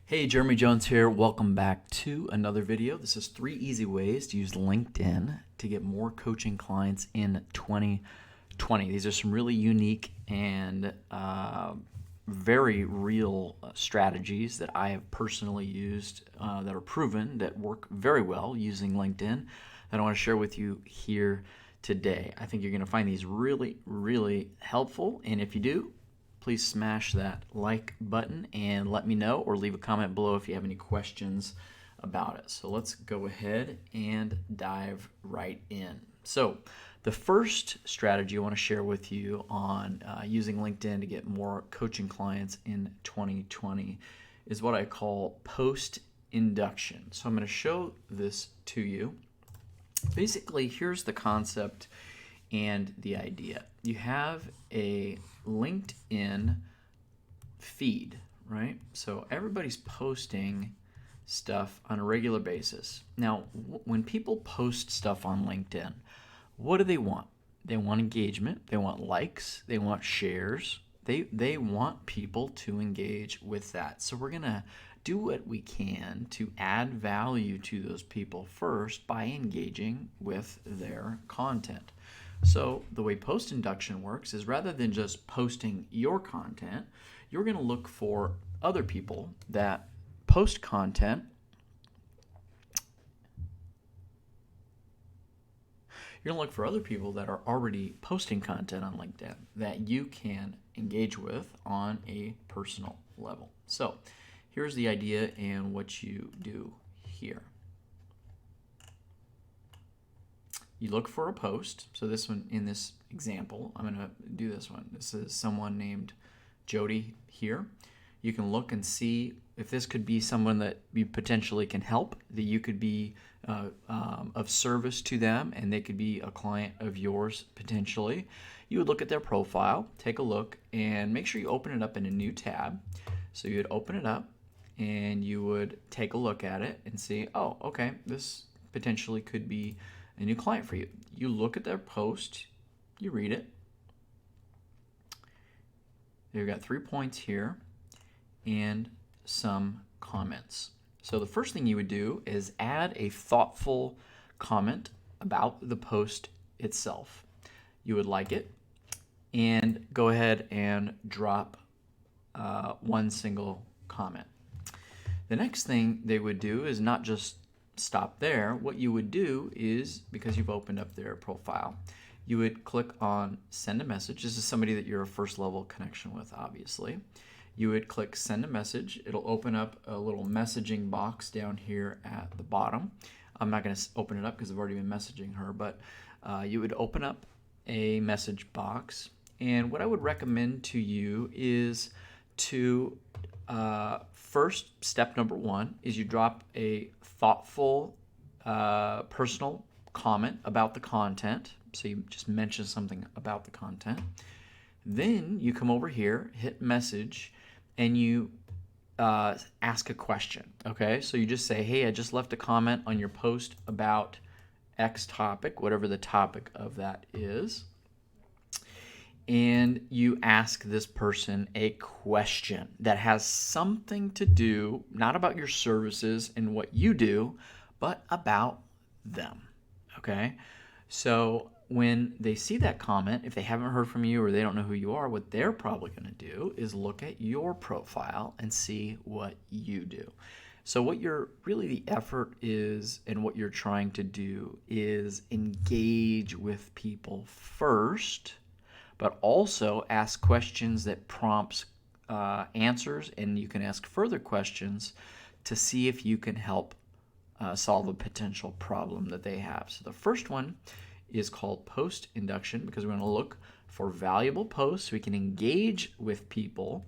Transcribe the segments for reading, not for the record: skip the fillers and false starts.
Hey, Jeremy Jones here. Welcome back to another video. This is 3 easy ways to use LinkedIn to get more coaching clients in 2020. These are some really unique and very real strategies that I have personally used that are proven that work very well using LinkedIn that I want to share with you here today. I think you're going to find these really, really helpful, and if you do, please smash that like button and let me know, or leave a comment below if you have any questions about it. So let's go ahead and dive right in. So the first strategy I want to share with you on using LinkedIn to get more coaching clients in 2020 is what I call post-induction. So I'm going to show this to you. Basically, here's the concept and the idea. You have a LinkedIn feed, right? So everybody's posting stuff on a regular basis. Now, when people post stuff on LinkedIn, what do they want? They want engagement, they want likes, they want shares. They want people to engage with that. So we're going to do what we can to add value to those people first by engaging with their content. So the way post-induction works is, rather than just posting your content, you're going to look for other people that post content. You're going to look for other people that are already posting content on LinkedIn that you can engage with on a personal level. So here's the idea and what you do here. You look for a post. So this one, in this example, I'm going to do this one. This is someone named Jody here. You can look and see if this could be someone that you potentially can help, that you could be of service to them, and they could be a client of yours potentially. You would look at their profile, take a look, and make sure you open it up in a new tab. So you would open it up and you would take a look at it and see, oh, okay, this potentially could be a new client for you. You look at their post, you read it. You've got 3 points here and some comments. So the first thing you would do is add a thoughtful comment about the post itself. You would like it and go ahead and drop one single comment. The next thing they would do is not just stop there. What you would do is, because you've opened up their profile, you would click on send a message. This is somebody that you're a first level connection with, obviously. You would click send a message. It'll open up a little messaging box down here at the bottom. I'm not going to open it up because I've already been messaging her, but you would open up a message box. And what I would recommend to you is to first, step number 1 is you drop a thoughtful personal comment about the content. So you just mention something about the content. Then you come over here, hit message, and you ask a question. Okay, so you just say, hey, I just left a comment on your post about X topic, whatever the topic of that is. And you ask this person a question that has something to do, not about your services and what you do, but about them. Okay? So when they see that comment, if they haven't heard from you or they don't know who you are, what they're probably going to do is look at your profile and see what you do. So what the effort is, and what you're trying to do, is engage with people first, but also ask questions that prompts answers, and you can ask further questions to see if you can help solve a potential problem that they have. So the first one is called post-induction, because we're going to look for valuable posts so we can engage with people.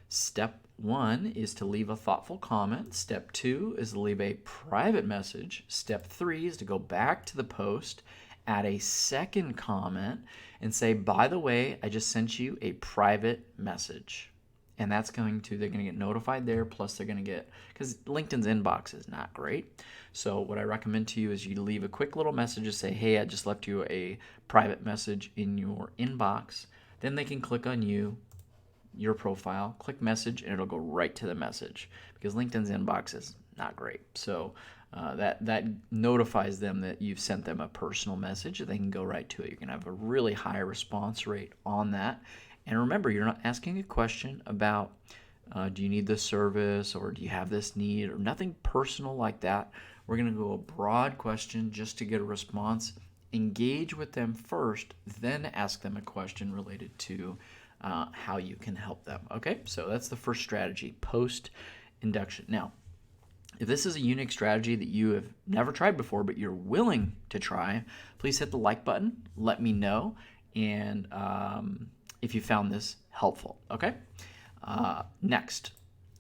Step 1 is to leave a thoughtful comment. Step 2 is to leave a private message. Step 3 is to go back to the post, add a second comment, and say, by the way, I just sent you a private message. And they're going to get notified there, plus they're going to get, because LinkedIn's inbox is not great. So what I recommend to you is you leave a quick little message to say, hey, I just left you a private message in your inbox. Then they can click on you, your profile, click message, and it'll go right to the message, because LinkedIn's inbox is not great. So that notifies them that you've sent them a personal message. They can go right to it. You're going to have a really high response rate on that. And remember, you're not asking a question about do you need this service, or do you have this need, or nothing personal like that. We're going to go a broad question just to get a response. Engage with them first, then ask them a question related to how you can help them. Okay, so that's the first strategy, post-induction. Now, if this is a unique strategy that you have never tried before, but you're willing to try, please hit the like button. Let me know, and if you found this helpful. Okay. Next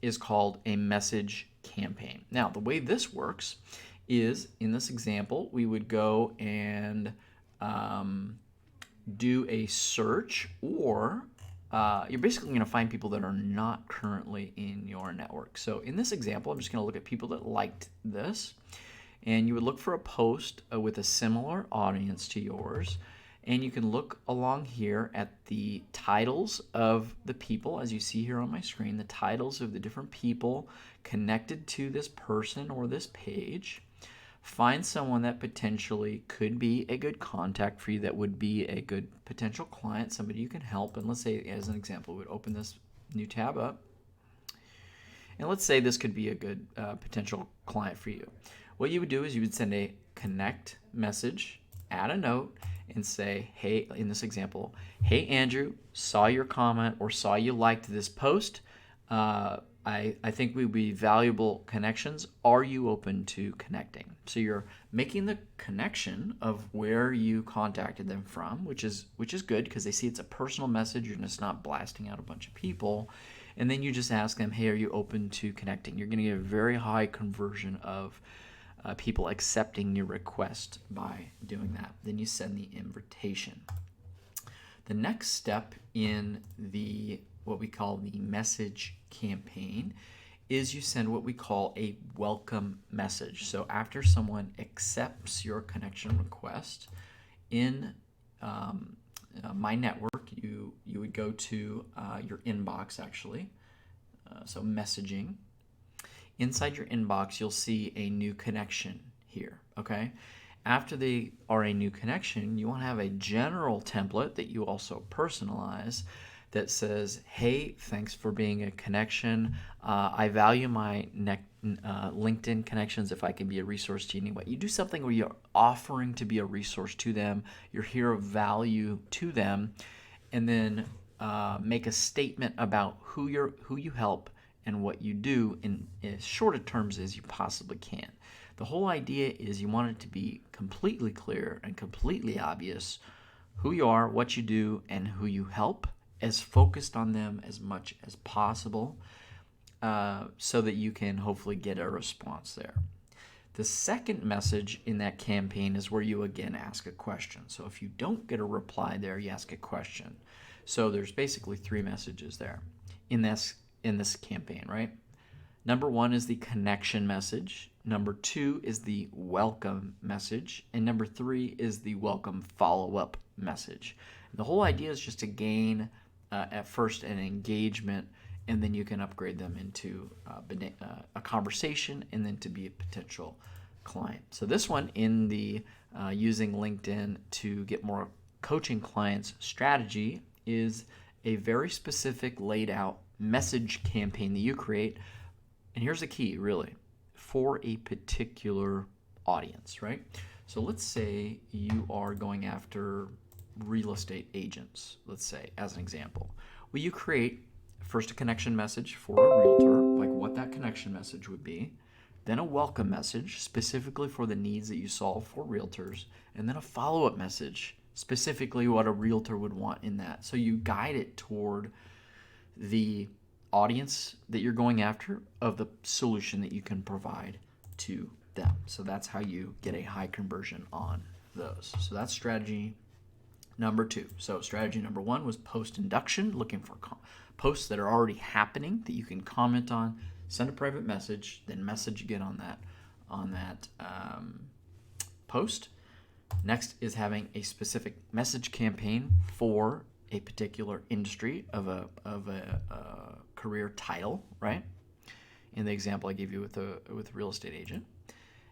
is called a message campaign. Now, the way this works is, in this example, we would go and do a search, or you're basically going to find people that are not currently in your network. So in this example, I'm just going to look at people that liked this, and you would look for a post with a similar audience to yours. And you can look along here at the titles of the people, as you see here on my screen, the titles of the different people connected to this person or this page. Find someone that potentially could be a good contact for you, that would be a good potential client, somebody you can help. And let's say, as an example, we would open this new tab up. And let's say this could be a good potential client for you. What you would do is you would send a connect message, add a note, and say, hey, in this example, hey, Andrew, saw your comment or saw you liked this post. I think we'd be valuable connections. Are you open to connecting? So you're making the connection of where you contacted them from, which is good, because they see it's a personal message. You're just not blasting out a bunch of people. And then you just ask them, hey, are you open to connecting? You're going to get a very high conversion of people accepting your request by doing that. Then you send the invitation. The next step in what we call the message campaign is you send what we call a welcome message. So after someone accepts your connection request in my network, you would go to your inbox, actually. So messaging. Inside your inbox, you'll see a new connection here, okay? After they are a new connection, you want to have a general template that you also personalize that says, hey, thanks for being a connection. I value my LinkedIn connections if I can be a resource to you anyway. You do something where you're offering to be a resource to them, you're here of value to them, and then make a statement about who you help and what you do in as short of terms as you possibly can. The whole idea is you want it to be completely clear and completely obvious who you are, what you do, and who you help, as focused on them as much as possible, so that you can hopefully get a response there. The second message in that campaign is where you again ask a question. So if you don't get a reply there, you ask a question. So there's basically three messages there in this campaign, right? Number one is the connection message. Number two is the welcome message. And number three is the welcome follow-up message. And the whole idea is just to gain, at first, an engagement, and then you can upgrade them into a conversation and then to be a potential client. So this one in the using LinkedIn to get more coaching clients strategy is a very specific laid out message campaign that you create. And here's the key, really, for a particular audience, right? So let's say you are going after real estate agents, let's say, as an example. Well, you create first a connection message for a realtor, like what that connection message would be, then a welcome message specifically for the needs that you solve for realtors, and then a follow-up message specifically what a realtor would want in that. So you guide it toward the audience that you're going after of the solution that you can provide to them. So that's how you get a high conversion on those. So that's strategy number two. So strategy number one was post-induction, looking for posts that are already happening that you can comment on, send a private message, then message again on that post. Next is having a specific message campaign for a particular industry of a career title, right? In the example I gave you with a real estate agent.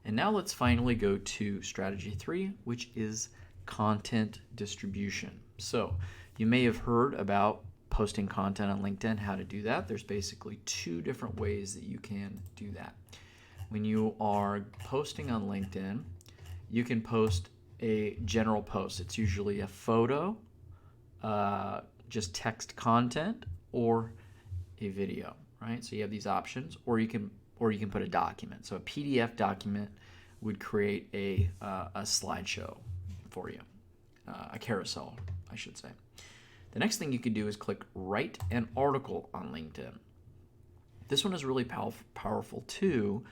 And now let's finally go to strategy 3, which is content distribution. So you may have heard about posting content on LinkedIn, how to do that. There's basically 2 different ways that you can do that. When you are posting on LinkedIn, you can post a general post. It's usually a photo, just text content, or a video, right? So you have these options, or you can put a document. So a PDF document would create a slideshow for you, a carousel, I should say. The next thing you could do is click write an article on LinkedIn. This one is really powerful too,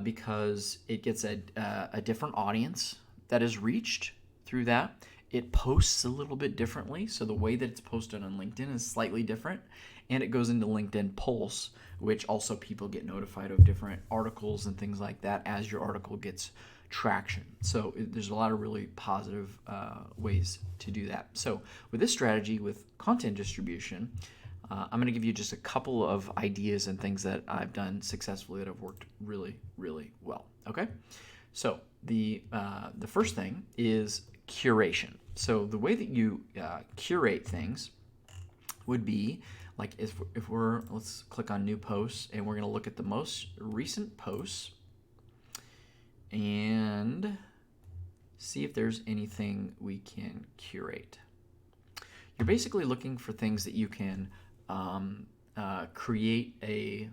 because it gets a different audience that is reached through that. It posts a little bit differently, so the way that it's posted on LinkedIn is slightly different, and it goes into LinkedIn Pulse, which also people get notified of different articles and things like that as your article gets traction. So there's a lot of really positive ways to do that. So with this strategy, with content distribution, I'm going to give you just a couple of ideas and things that I've done successfully that have worked really, really well. Okay, so the first thing is curation. So the way that you curate things would be like if let's click on new posts, and we're going to look at the most recent posts and see if there's anything we can curate. You're basically looking for things that you can create a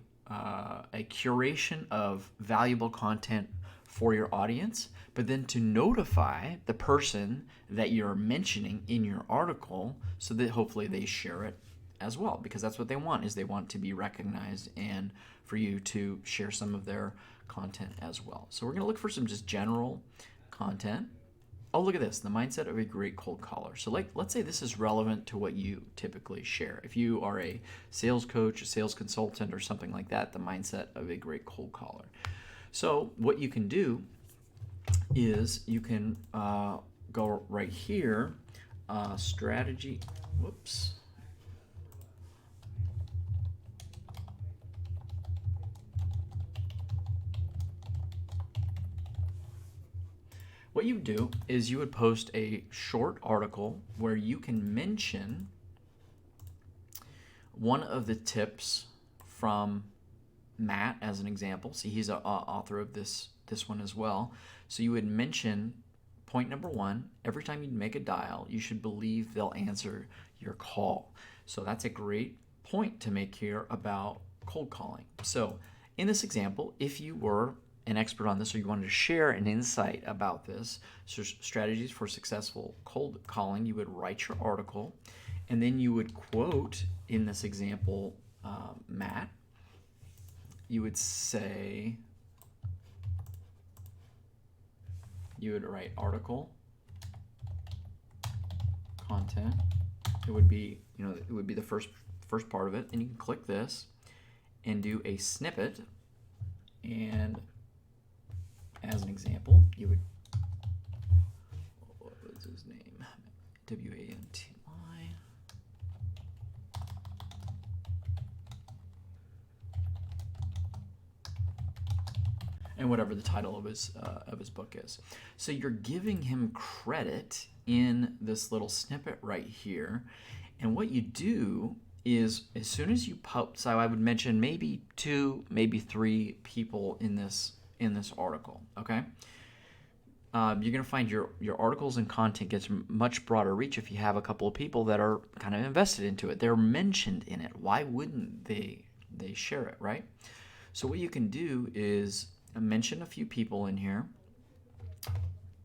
curation of valuable content for your audience, but then to notify the person that you're mentioning in your article so that hopefully they share it as well, because that's what they want, is they want to be recognized and for you to share some of their content as well. So we're going to look for some just general content. Oh, look at this, the mindset of a great cold caller. So let's say this is relevant to what you typically share. If you are a sales coach, a sales consultant, or something like that, the mindset of a great cold caller. So what you can do is you can go right here, strategy, whoops. What you do is you would post a short article where you can mention one of the tips from Matt as an example. See, he's an author of this one as well. So you would mention point number 1, every time you make a dial, you should believe they'll answer your call. So that's a great point to make here about cold calling. So in this example, if you were an expert on this or you wanted to share an insight about this, so strategies for successful cold calling, you would write your article, and then you would quote, in this example, Matt. You would say, you would write article, content. It would be, it would be the first part of it, and you can click this and do a snippet. And as an example, you would, what was his name? W-A-N-T-Y. And whatever the title of his book is. So you're giving him credit in this little snippet right here. And what you do is, as soon as you so I would mention maybe 2, maybe 3 people in this article, okay? You're going to find your articles and content gets much broader reach if you have a couple of people that are kind of invested into it. They're mentioned in it. Why wouldn't they share it, right? So what you can do is mention a few people in here,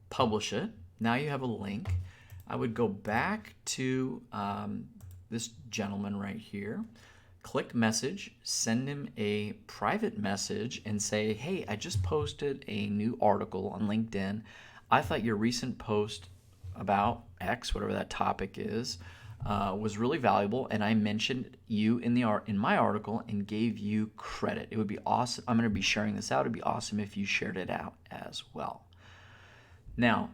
publish it. Now you have a link. I would go back to this gentleman right here, click message, send him a private message and say, hey, I just posted a new article on LinkedIn. I thought your recent post about X, whatever that topic is, was really valuable, and I mentioned you in my article and gave you credit. It would be awesome. I'm going to be sharing this out. It'd be awesome if you shared it out as well. Now,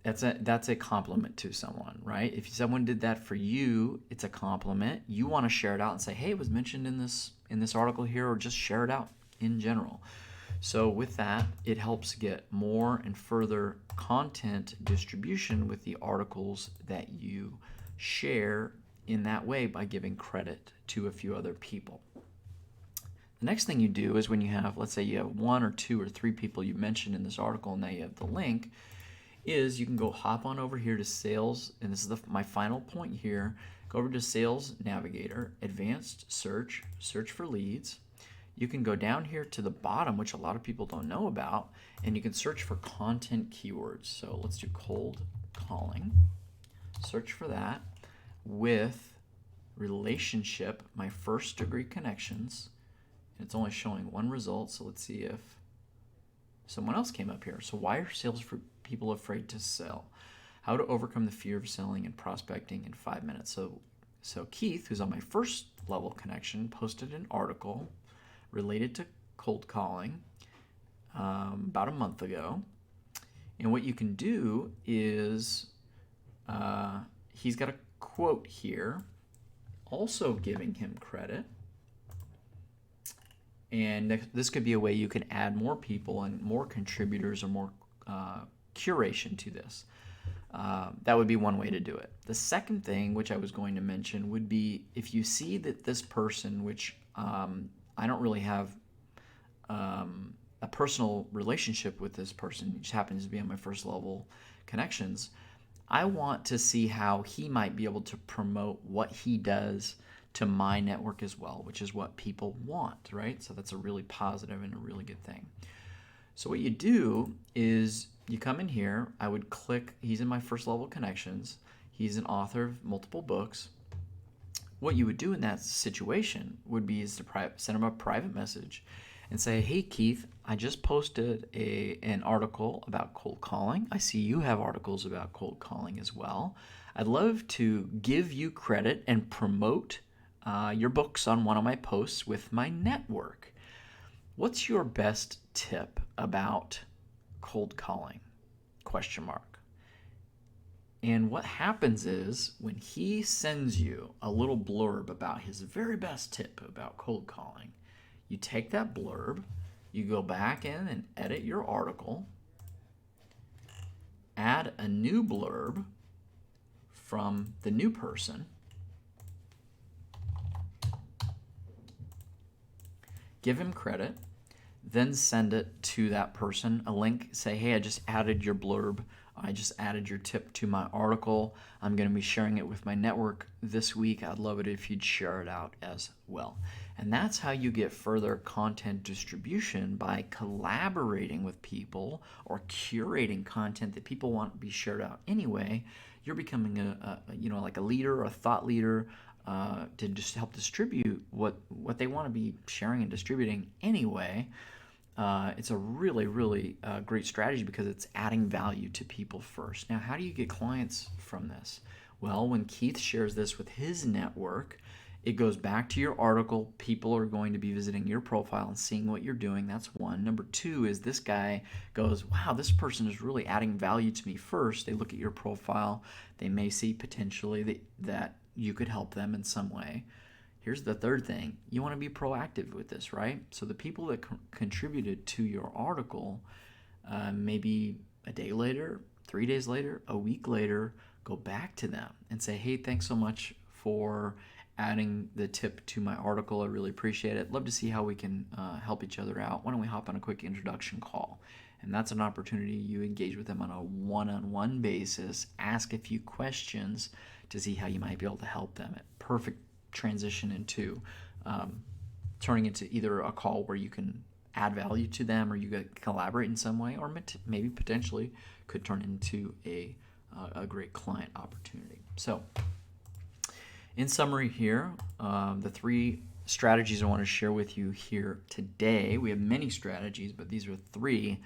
that's a compliment to someone, right? If someone did that for you, it's a compliment. You want to share it out and say, hey, it was mentioned in this article here, or just share it out in general. So with that, it helps get more and further content distribution with the articles that you share in that way by giving credit to a few other people. The next thing you do is when you have, let's say you have 1 or 2 or 3 people you mentioned in this article and now you have the link, is you can go hop on over here to Sales, and this is my final point here. Go over to Sales Navigator, Advanced Search, search for leads. You can go down here to the bottom, which a lot of people don't know about, and you can search for content keywords. So let's do cold calling. Search for that with relationship, my first degree connections. And it's only showing one result, so let's see if someone else came up here. So why are sales people afraid to sell? How to overcome the fear of selling and prospecting in 5 minutes. So Keith, who's on my first level connection, posted an article related to cold calling about a month ago. And what you can do is he's got a quote here, also giving him credit. And this could be a way you can add more people and more contributors or more curation to this. That would be one way to do it. The second thing, which I was going to mention, would be if you see that this person, which I don't really have a personal relationship with this person, he just happens to be on my first level connections, I want to see how he might be able to promote what he does to my network as well, which is what people want, right? So that's a really positive and a really good thing. So what you do is you come in here, I would click, he's in my first level connections, he's an author of multiple books. What you would do in that situation would be is to send him a private message and say, hey Keith, I just posted an article about cold calling. I see you have articles about cold calling as well. I'd love to give you credit and promote your books on one of my posts with my network. What's your best tip about cold calling? ? And what happens is when he sends you a little blurb about his very best tip about cold calling, you take that blurb, you go back in and edit your article, add a new blurb from the new person, give him credit, then send it to that person, a link, say, hey, I just added your blurb, I just added your tip to my article, I'm going to be sharing it with my network this week, I'd love it if you'd share it out as well. And that's how you get further content distribution, by collaborating with people or curating content that people want to be shared out anyway. You're becoming like a leader or a thought leader, to just help distribute what they want to be sharing and distributing anyway. It's a really, really great strategy because it's adding value to people first. Now, how do you get clients from this? Well, when Keith shares this with his network, it goes back to your article. People are going to be visiting your profile and seeing what you're doing. That's one. Number two is this guy goes, wow, this person is really adding value to me first. They look at your profile. They may see potentially that you could help them in some way. Here's the third thing. You want to be proactive with this, right? So the people that contributed to your article, maybe a day later, 3 days later, a week later, go back to them and say, hey, thanks so much for adding the tip to my article. I really appreciate it. Love to see how we can help each other out. Why don't we hop on a quick introduction call? And that's an opportunity you engage with them on a one-on-one basis, ask a few questions to see how you might be able to help them. Perfect transition into turning into either a call where you can add value to them or you could collaborate in some way, or maybe potentially could turn into a great client opportunity. So in summary here, the 3 strategies I want to share with you here today. We have many strategies, but these are 3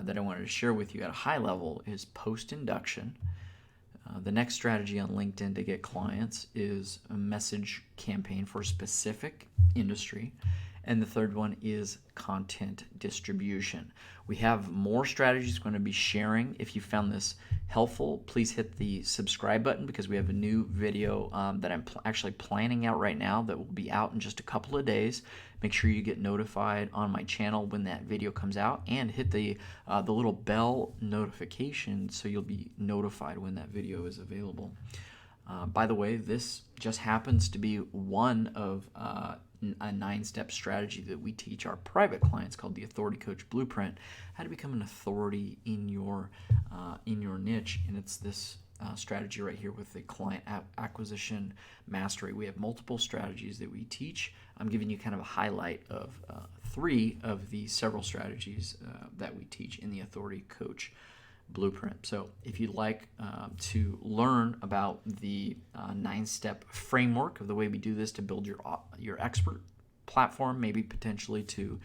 that I wanted to share with you at a high level is post-induction. The next strategy on LinkedIn to get clients is a message campaign for a specific industry. And the third one is content distribution. We have more strategies we're going to be sharing. If you found this helpful, please hit the subscribe button, because we have a new video that I'm actually planning out right now that will be out in just a couple of days. Make sure you get notified on my channel when that video comes out, and hit the little bell notification so you'll be notified when that video is available. By the way, this just happens to be one of a 9-step strategy that we teach our private clients called the Authority Coach Blueprint, how to become an authority in your niche. And it's this strategy right here with the client acquisition mastery. We have multiple strategies that we teach. I'm giving you kind of a highlight of 3 of the several strategies that we teach in the Authority Coach Blueprint. So if you'd like to learn about the 9-step framework of the way we do this to build your expert platform, maybe potentially to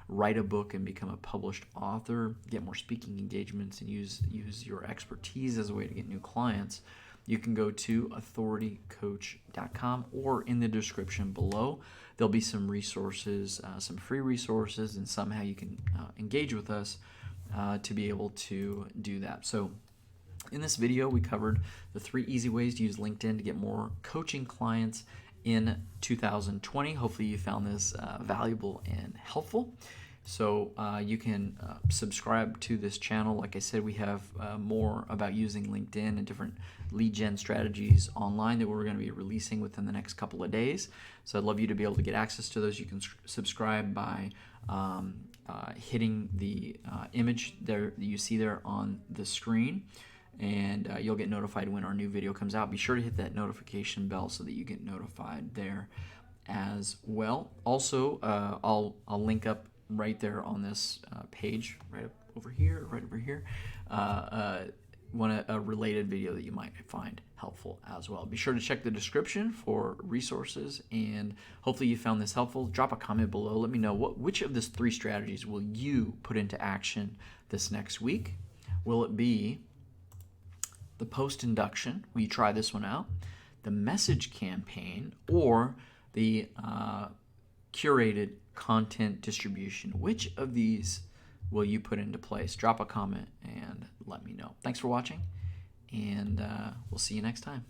write a book and become a published author, get more speaking engagements, and use your expertise as a way to get new clients, you can go to authoritycoach.com, or in the description below there'll be some resources, some free resources, and somehow you can engage with us to be able to do that. So in this video, we covered the 3 easy ways to use LinkedIn to get more coaching clients in 2020. Hopefully you found this valuable and helpful. So you can subscribe to this channel. Like I said, we have more about using LinkedIn and different lead gen strategies online that we're going to be releasing within the next couple of days. So I'd love you to be able to get access to those. You can subscribe by hitting the image there that you see there on the screen, and you'll get notified when our new video comes out. Be sure to hit that notification bell so that you get notified there as well. Also, I'll link up right there on this page, right over here, a related video that you might find helpful as well. Be sure to check the description for resources, and hopefully you found this helpful. Drop a comment below. Let me know which of these 3 strategies will you put into action this next week. Will it be the post induction? Will you try this one out? The message campaign, or the curated content distribution? Which of these will you put into place? Drop a comment and let me know. Thanks for watching, and we'll see you next time.